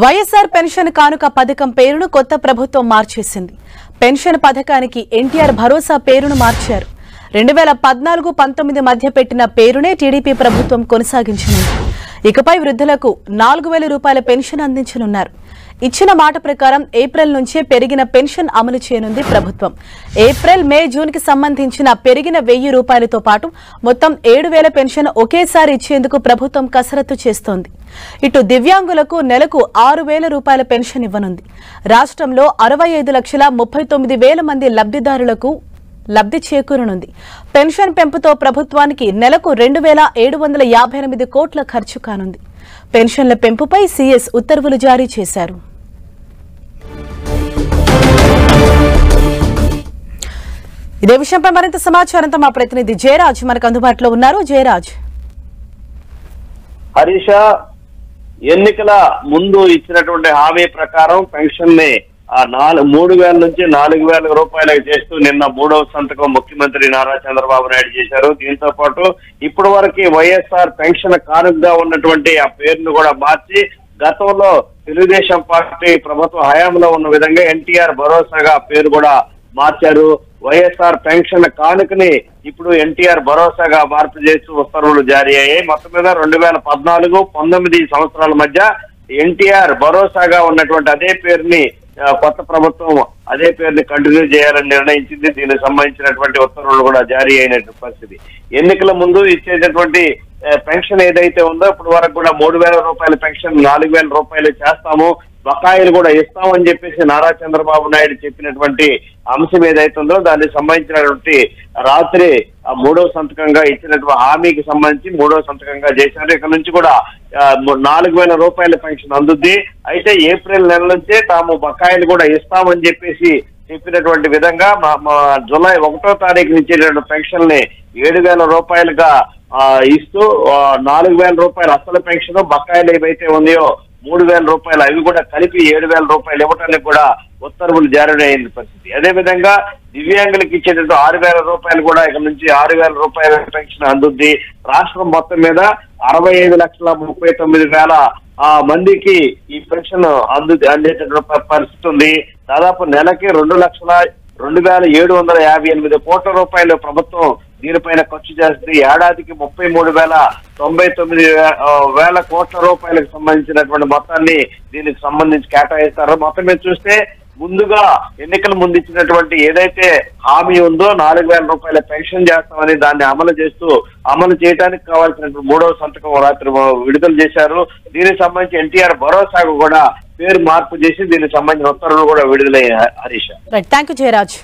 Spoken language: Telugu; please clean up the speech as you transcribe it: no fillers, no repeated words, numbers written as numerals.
వైఎస్ఆర్ పెన్షన్ కానుక పథకం పేరును కొత్త ప్రభుత్వం మార్చేసింది. పెన్షన్ పథకానికి ఎన్టీఆర్ భరోసా పేరును మార్చారు. 2014-19 మధ్య పెట్టిన పేరునే టీడీపీ ప్రభుత్వం కొనసాగించనుంది. ఇకపై వృద్ధులకు 4000 రూపాయల పెన్షన్ అందించనున్నారు. ఇచ్చిన మాట ప్రకారం ఏప్రిల్ నుంచే పెరిగిన పెన్షన్ అమలు చేయనుంది ప్రభుత్వం. ఏప్రిల్, మే, జూన్ కి సంబంధించిన పెరిగిన 1000 రూపాయలతో పాటు మొత్తం 7000 పెన్షన్ ఒకేసారి ఇచ్చేందుకు ప్రభుత్వం కసరత్తు చేస్తోంది. ఇటు దివ్యాంగులకు నెలకు 6000 రూపాయల పెన్షన్ ఇవ్వనుంది. రాష్ట్రంలో 65,39,000 మంది లబ్ధిదారులకు లబ్ధి చేకూరనుంది. పెన్షన్ పెంపుతో ప్రభుత్వానికి నెలకు 2758 కోట్ల ఖర్చు కానుంది. పెన్షన్ల పెంపుపై సీఎస్ ఉత్తర్వులు జారీ చేశారు. ఇదే విషయంపై మరింత సమాచారంతో మా ప్రతినిధి జయరాజ్ మనకు అందుబాటులో ఉన్నారు. జయరాజ్, హరీష, ఎన్నికల ముందు ఇచ్చినటువంటి హామీ ప్రకారం పెన్షన్ ని 3000 నుంచి 4000 రూపాయలకు చేస్తూ నిన్న 3వ సంతకం ముఖ్యమంత్రి నారా చంద్రబాబు నాయుడు చేశారు. దీంతో పాటు ఇప్పటి వరకు వైఎస్ఆర్ పెన్షన్ కానుకగా ఉన్నటువంటి ఆ పేరును కూడా మార్చి గతంలో తెలుగుదేశం పార్టీ ప్రభుత్వ హయాంలో ఉన్న విధంగా ఎన్టీఆర్ భరోసాగా పేరు కూడా మార్చారు. వైఎస్ఆర్ పెన్షన్ కానుకని ఇప్పుడు ఎన్టీఆర్ భరోసాగా మార్పు చేస్తూ ఉత్తర్వులు జారీ అయ్యాయి. మొత్తం మీద 2014-19 సంవత్సరాల మధ్య ఎన్టీఆర్ భరోసాగా ఉన్నటువంటి అదే పేరుని కొత్త ప్రభుత్వం అదే పేరుని కంటిన్యూ చేయాలని నిర్ణయించింది. దీనికి సంబంధించినటువంటి ఉత్తర్వులు కూడా జారీ అయినటువంటి పరిస్థితి. ఎన్నికల ముందు ఇచ్చేటటువంటి పెన్షన్ ఏదైతే ఉందో ఇప్పటి వరకు కూడా 3000 రూపాయల పెన్షన్ 4000 రూపాయలు చేస్తాము, బకాయిలు కూడా ఇస్తామని చెప్పేసి నారా చంద్రబాబు నాయుడు చెప్పినటువంటి అంశం ఏదైతే ఉందో దానికి సంబంధించినటువంటి రాత్రి 3వ సంతకంగా ఇచ్చినటువంటి హామీకి సంబంధించి 3వ సంతకంగా చేశారు. ఇక్కడ నుంచి కూడా 4000 రూపాయల పెన్షన్ అందుద్ది. అయితే ఏప్రిల్ నెల నుంచే తాము బకాయిలు కూడా ఇస్తామని చెప్పేసి చెప్పినటువంటి విధంగా జూలై 1వ తారీఖు నుంచి పెన్షన్ ని 7000 రూపాయలుగా ఇస్తూ 4000 రూపాయలు అసలు పెన్షన్, బకాయిలు ఏవైతే ఉన్నాయో 3000 రూపాయలు అవి కూడా కలిపి 7000 రూపాయలు ఇవ్వటానికి కూడా ఉత్తర్వులు జారీ అయిన పరిస్థితి. అదేవిధంగా దివ్యాంగులకు ఇచ్చేటట్టు 6000 రూపాయలు కూడా ఇక్కడ నుంచి 6000 రూపాయల పెన్షన్ అందుద్ది. రాష్ట్రం మొత్తం మీద 65,39,000 మందికి ఈ పెన్షన్ అందేటటువంటి పరిస్థితి ఉంది. దాదాపు నెలకి 2,02,758 కోట్ల రూపాయలు ప్రభుత్వం దీనిపైన ఖర్చు చేస్తుంది. ఏడాదికి 33,99,000 కోట్ల రూపాయలకు సంబంధించినటువంటి మొత్తాన్ని దీనికి సంబంధించి కేటాయిస్తారు. మొత్తం మీద చూస్తే ముందుగా ఎన్నికల ముందు ఇచ్చినటువంటి ఏదైతే హామీ ఉందో 4000 రూపాయల పెన్షన్ చేస్తామని దాన్ని అమలు చేయడానికి కావాల్సినటువంటి 3వ సంతకం రాత్రి విడుదల చేశారు. దీనికి సంబంధించి ఎన్టీఆర్ భరోసాకు కూడా పేరు మార్పు చేసి దీనికి సంబంధించిన ఉత్తర్వులు కూడా విడుదలయ్యాయి. Harish, thank you Jayaraj.